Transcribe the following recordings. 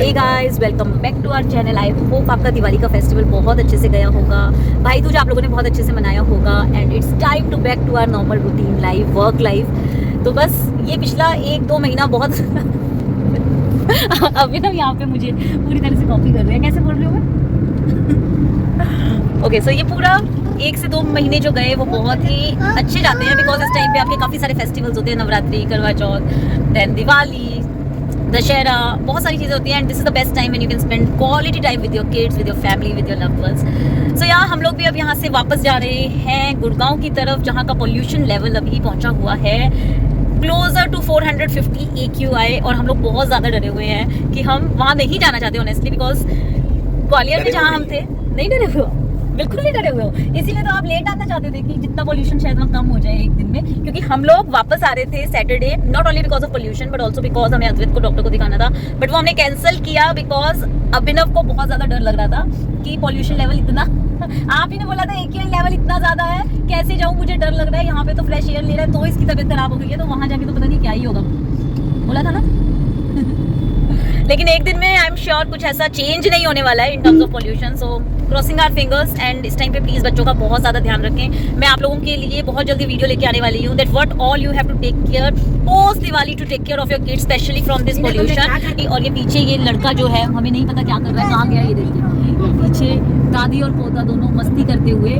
Hey guys, welcome back to our channel. I hope आपका दिवाली का festival बहुत अच्छे से गया होगा, भाई दूज आप लोगों ने बहुत अच्छे से मनाया होगा and it's time to back to our normal routine life, work life. तो बस ये पिछला 1-2 महीना बहुत अभी ना यहाँ पे मुझे पूरी तरह से कॉपी कर रहे हैं, कैसे बोल रही हूँ मैं ओके सो ये पूरा 1 से 2 महीने जो गए वो बहुत ही अच्छे जाते हैं बिकॉज इस टाइम पे आपके काफ़ी सारे फेस्टिवल्स होते हैं, नवरात्रि, करवा चौथ, देन दिवाली, दशहरा, बहुत सारी चीज़ें होती हैं and this is the best time when you can spend quality time with your kids, with your family, with your loved ones. So यार हम लोग भी अब यहाँ से वापस जा रहे हैं गुड़गांव की तरफ, जहाँ का पोल्यूशन लेवल अभी पहुँचा हुआ है क्लोजर टू 450 AQI और हम लोग बहुत ज़्यादा डरे हुए हैं कि हम वहाँ नहीं जाना चाहते ऑनेस्टली बिकॉज ग्वालियर में जहाँ हम थे नहीं डरे हुए हो, बिल्कुल नहीं डरे हुए हो, इसीलिए तो आप लेट आना चाहते थे कि जितना पोल्यूशन शायद वहाँ कम हो जाए एक दिन में, क्योंकि हम लोग वापस आ रहे थे Saturday, not only because of pollution but also because हमें अद्वैत को डॉक्टर को दिखाना था, बट वो हमने कैंसिल किया बिकॉज अभिनव को बहुत ज़्यादा डर लग रहा था कि पोल्यूशन लेवल इतना आप ही ने बोला था AQI लेवल इतना ज़्यादा है, कैसे जाऊँ, मुझे डर लग रहा है, यहाँ पे तो फ्रेश एयर ले रहा है तो इसकी तबीयत खराब हो गई है, तो वहाँ जाके तो पता नहीं क्या ही होगा, बोला था ना लेकिन एक दिन में आई एम श्योर कुछ ऐसा चेंज नहीं होने वाला है in terms of pollution. So crossing our fingers and इस टाइम पे प्लीज बच्चों का बहुत ज़्यादा ध्यान रखें। मैं आप लोगों के लिए बहुत जल्दी वीडियो लेके आने वाली हूँ that what all you have to take care post Diwali to take care of your kids specially from this pollution. और ये पीछे ये लड़का जो है हमें नहीं पता क्या कर रहा है, कहाँ गया ये देखिए, पीछे दादी और पोता दोनों मस्ती करते हुए।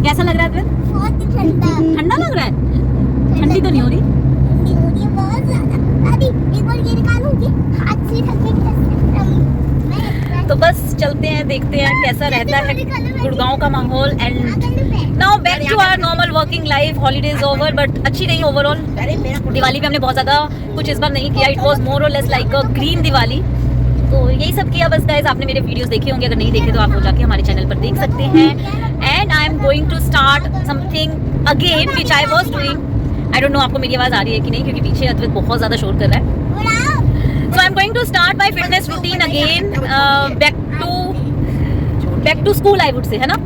कैसा लग रहा है? बहुत ठंडा ठंडा लग रहा है? ठंडी तो नहीं हो रही? बहुत ज्यादा। दादी एक बार ये निकालूंगी हाथ से तो बस चलते हैं, देखते हैं कैसा रहता है गुड़गांव का माहौल and now back to our normal working life. Holidays over but अच्छी रही ओवरऑल। दिवाली पे हमने बहुत ज़्यादा कुछ इस बार नहीं किया, इट वॉज मोर और लेस लाइक अ ग्रीन दिवाली। तो यही सब किया बस गाइस। आपने मेरे वीडियोस देखे होंगे, अगर नहीं देखे तो आप हो जाके हमारे चैनल पर देख सकते हैं। And I am going to start something again which I was doing. I don't know आपको मेरी आवाज़ आ रही है कि नहीं, क्योंकि पीछे अद्वैत बहुत ज़्यादा शोर कर रहा है। So I'm going to start my fitness routine again, back to school I would say, है ना।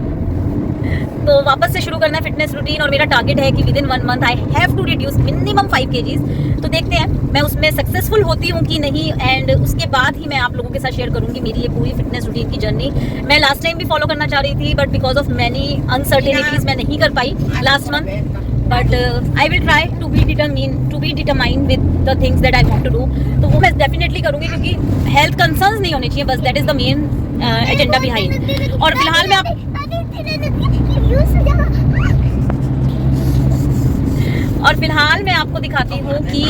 तो वापस से शुरू करना है फिटनेस रूटीन और मेरा टारगेट है कि within 1 month I have to reduce minimum 5 kgs। तो देखते हैं मैं उसमें सक्सेसफुल होती हूँ कि नहीं एंड उसके बाद ही मैं आप लोगों के साथ शेयर करूँगी मेरी ये पूरी फिटनेस रूटीन की जर्नी। मैं लास्ट टाइम भी फॉलो करना चाह रही थी but because of many uncertainties मैं नहीं कर पाई last month, but I will try to be determined with the things that I want to do. तो वो मैं डेफिनेटली करूँगी क्योंकि हेल्थ कंसर्न्स नहीं होने चाहिए, बस that is the main agenda behind. और फिलहाल मैं आपको दिखाती हूँ कि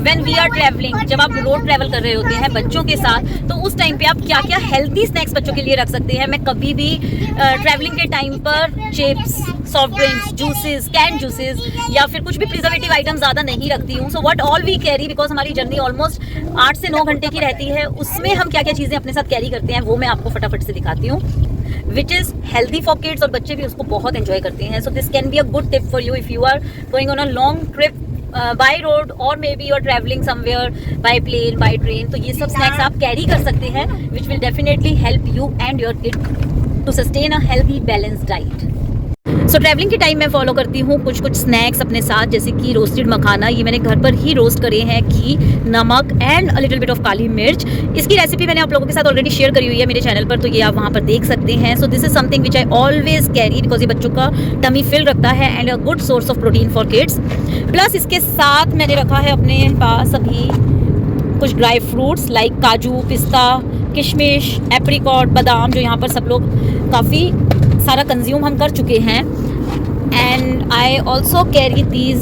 व्हेन वी आर ट्रैवलिंग, जब आप रोड ट्रैवल कर रहे होते हैं बच्चों के साथ, तो उस टाइम पे आप क्या क्या हेल्दी स्नैक्स बच्चों के लिए रख सकते हैं। मैं कभी भी ट्रैवलिंग के टाइम पर chips, soft drinks, juices, can juices या फिर कुछ भी प्रिजर्वेटिव आइटम ज़्यादा नहीं रखती हूँ। So what all we carry, because हमारी जर्नी ऑलमोस्ट 8 से 9 घंटे की रहती है, उसमें हम क्या क्या चीज़ें अपने साथ कैरी करते हैं वो मैं आपको फटाफट से दिखाती हूँ, which is healthy for kids. और बच्चे भी उसको बहुत एंजॉय करते हैं। So this can be a good tip for you if you are going on a long trip by road or maybe you are traveling somewhere by plane, by train। तो ये सब स्नैक्स आप carry कर सकते हैं which will definitely help you and your kid to sustain a healthy balanced diet। So travelling के time मैं follow करती हूँ कुछ स्नैक्स अपने साथ, जैसे कि रोस्टेड मखाना, ये मैंने घर पर ही रोस्ट करे हैं, घी, नमक and a little bit of kali mirch. इसकी रेसिपी मैंने आप लोगों के साथ ऑलरेडी शेयर करी हुई है मेरे चैनल पर, तो ये आप वहाँ पर देख सकते हैं। So this is something which I always carry because ये बच्चों का टमी फिल रखता है and a good source of protein for kids. Plus इसके साथ मैंने रखा है अपने पास अभी कुछ ड्राई फ्रूट्स लाइक काजू, पिस्ता, किशमिश, एप्रिकॉट, बादाम, जो यहाँ पर सब लोग काफ़ी सारा कंज्यूम हम कर चुके हैं। And I also carry these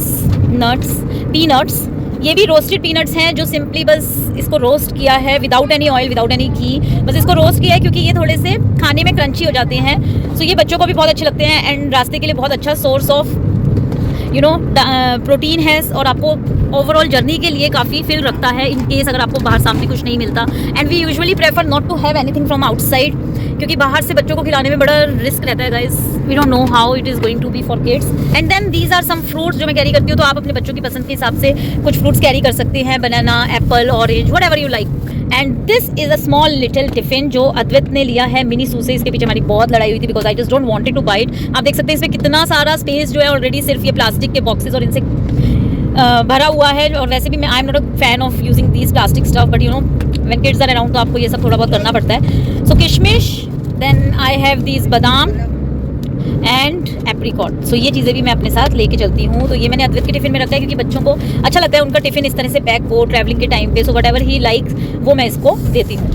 nuts, peanuts. ये भी रोस्टेड पीनट्स हैं जो सिंपली बस इसको रोस्ट किया है without any oil, without any ghee, बस इसको रोस्ट किया है क्योंकि ये थोड़े से खाने में क्रंची हो जाते हैं। सो ये बच्चों को भी बहुत अच्छे लगते हैं एंड रास्ते के लिए बहुत अच्छा सोर्स ऑफ प्रोटीन है और आपको ओवरऑल जर्नी के लिए काफ़ी फिल रखता है इन केस अगर आपको बाहर सामने कुछ नहीं मिलता। And we usually prefer not to have anything from outside, क्योंकि बाहर से बच्चों को खिलाने में बड़ा रिस्क रहता है guys. We don't know how it is going to be for kids. And then these are some fruits जो मैं कैरी करती हूँ, तो आप अपने बच्चों की पसंद के हिसाब से कुछ फ्रूट्स कैरी कर सकते हैं, banana, apple, orange, whatever you like. And this is a small little tiffin जो अद्वैत ने लिया है मिनी सू से। इसके पीछे हमारी बहुत लड़ाई हुई थी because I just don't wanted to bite. आप देख सकते हैं इसमें कितना सारा स्पेस जो है ऑलरेडी सिर्फ ये प्लास्टिक के बॉक्सेस और इनसे भरा हुआ है। और वैसे भी मैं I am not a fan of using these plastic stuff, but you know when kids are around तो आपको ये सब थोड़ा बहुत करना पड़ता है. सो किशमिश, देन आई हैव दीज बादाम एंड एप्रीकॉट. सो ये चीज़ें भी मैं अपने साथ लेके चलती हूँ. तो ये मैंने अद्वैत के टिफिन में रखा है क्योंकि बच्चों को अच्छा लगता है उनका टिफिन इस तरह से पैक हो ट्रैवलिंग के टाइम पे. So what ever he likes वो मैं इसको देती हूँ.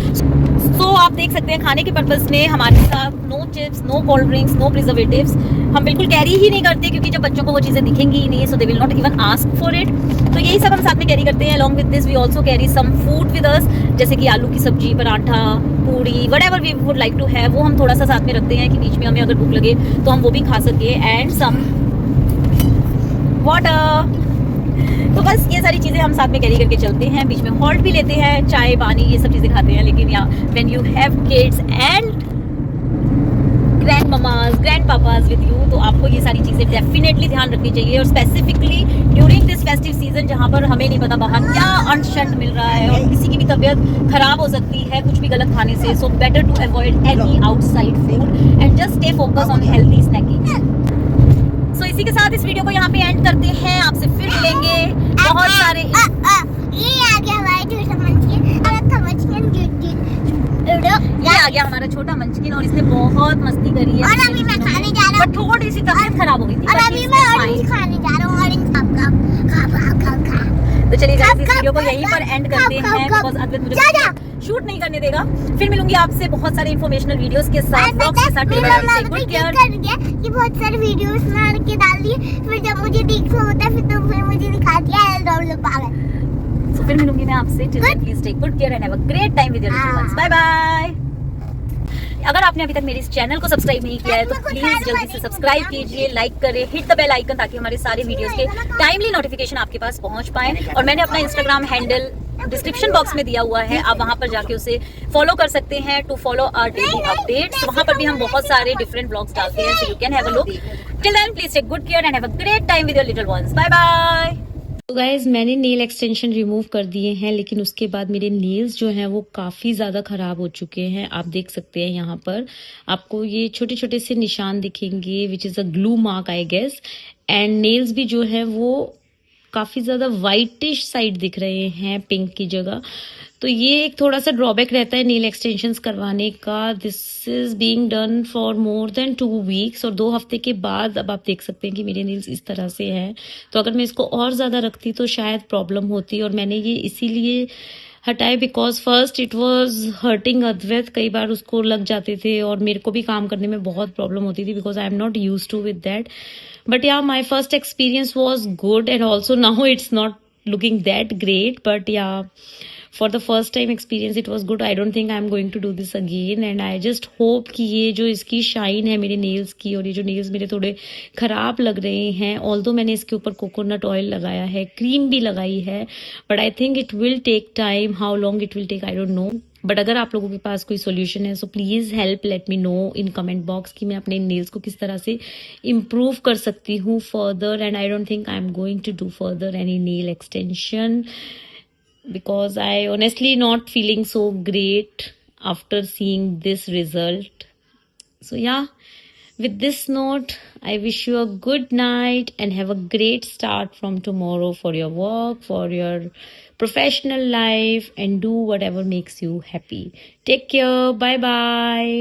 सो आप देख सकते हैं खाने के पर्पज़ में हमारे साथ no chips, no cold drinks, no preservatives हम बिल्कुल कैरी ही नहीं करते क्योंकि जब बच्चों को वो चीज़ें दिखेंगी ही नहीं, so they will not even ask for it. तो यही सब हम साथ में कैरी करते हैं. Along with this we also carry some food with us, जैसे कि आलू की सब्जी, paratha, puri, whatever we would like to have, वो हम थोड़ा सा साथ में रखते हैं कि बीच में हमें अगर भूख लगे तो हम वो भी खा सके. And some water. तो बस ये सारी चीज़ें हम साथ में कैरी करके चलते हैं. बीच में हॉल्ट भी लेते हैं, चाय पानी ये सब चीज़ें खाते हैं. लेकिन या when you have kids and grand mama's, grand papa's with you, तो आपको ये सारी चीज़ें डेफिनेटली ध्यान रखनी चाहिए. और specifically during this festive season जहाँ पर हमें नहीं पता बाहर क्या अनशंट मिल रहा है और किसी की भी तबीयत खराब हो सकती है कुछ भी गलत खाने से. So better to avoid any outside food and just stay focus on healthy snacking. So इसी के साथ इस वीडियो को यहाँ पे एंड करते हैं. आपसे फिर मिलेंगे बहुत सारे. ये आ गया हमारा छोटा मंचकिन, और अच्छा मंचकिन ये आ गया हमारा छोटा मंचकिन और इसने बहुत मस्ती करी है. और अभी मैं खाने जा रहा हूँ. बट थोड़ी सी तबीयत खराब हो गई थी. और अभी मैं ऑरेंज खाने जा रहा हूँ. ऑरेंज खा. तो चलिए गाइस इस वीडियो को यहीं पर एंड करते हैं बिकॉज़ अद्वैत मुझे शूट नहीं करने देगा. फिर मिलूंगी आपसे बहुत सारे इंफॉर्मेशनल वीडियोस के साथ, व्लॉग्स के साथ. Good care. कि बहुत सारे वीडियोस बना के डाल दिए, फिर जब मुझे देखना होता है फिर मुझे दिखा दिया डाउनलोड पागल. सो फिर मिलूंगी मैं आपसे. Till then please take good care and have a great time with your little ones. Bye bye. अगर आपने अभी तक मेरे इस चैनल को सब्सक्राइब नहीं किया है तो प्लीज जल्दी से सब्सक्राइब कीजिए, लाइक करें, हिट द बेल आइकन ताकि हमारे सारे वीडियोस के टाइमली नोटिफिकेशन आपके पास पहुंच पाए. और मैंने अपना इंस्टाग्राम हैंडल डिस्क्रिप्शन बॉक्स में दिया हुआ है, आप वहां पर जाके उसे फॉलो कर सकते हैं to follow our daily updates. वहां पर भी हम बहुत सारे डिफरेंट ब्लॉग्स डालते हैं, so you can have a look. Till then please take good care and have a great time with your little ones. Bye bye. तो गाइज मैंने नेल एक्सटेंशन रिमूव कर दिए हैं, लेकिन उसके बाद मेरे नेल्स जो हैं वो काफ़ी ज़्यादा ख़राब हो चुके हैं. आप देख सकते हैं यहाँ पर आपको ये छोटे छोटे से निशान दिखेंगे which is a glue mark I guess. And nails भी जो है वो काफ़ी ज़्यादा वाइटिश साइड दिख रहे हैं पिंक की जगह. तो ये एक थोड़ा सा ड्रॉबैक रहता है नेल एक्सटेंशंस करवाने का. This is being done for more than 2 weeks और 2 हफ्ते के बाद अब आप देख सकते हैं कि मेरे नेल्स इस तरह से हैं. तो अगर मैं इसको और ज़्यादा रखती तो शायद प्रॉब्लम होती. और मैंने ये इसीलिए हटाए because first it was hurting Advait. कई बार उसको लग जाते थे और मेरे को भी काम करने में बहुत प्रॉब्लम होती थी because I am not use to with that. But yeah, my first experience was good and also now it's not looking that great. But yeah, for the first time experience it was good. I don't think I'm going to do this again and I just hope कि ये जो इसकी shine है मेरे nails की और ये जो नेल्स मेरे थोड़े ख़राब लग रहे हैं, ऑल्दो मैंने इसके ऊपर कोकोनट ऑयल लगाया है, क्रीम भी लगाई है, but I think it will take time. How long it will take I don't know. But अगर आप लोगों के पास कोई सोल्यूशन है so please help let me know in comment box कि मैं अपने नेल्स को किस तरह से इम्प्रूव कर सकती हूँ further. And I don't think I am going to do further any nail extension because I honestly not feeling so great after seeing this result. So yeah, with this note, I wish you a good night and have a great start from tomorrow for your work, for your professional life, and do whatever makes you happy. Take care. Bye bye.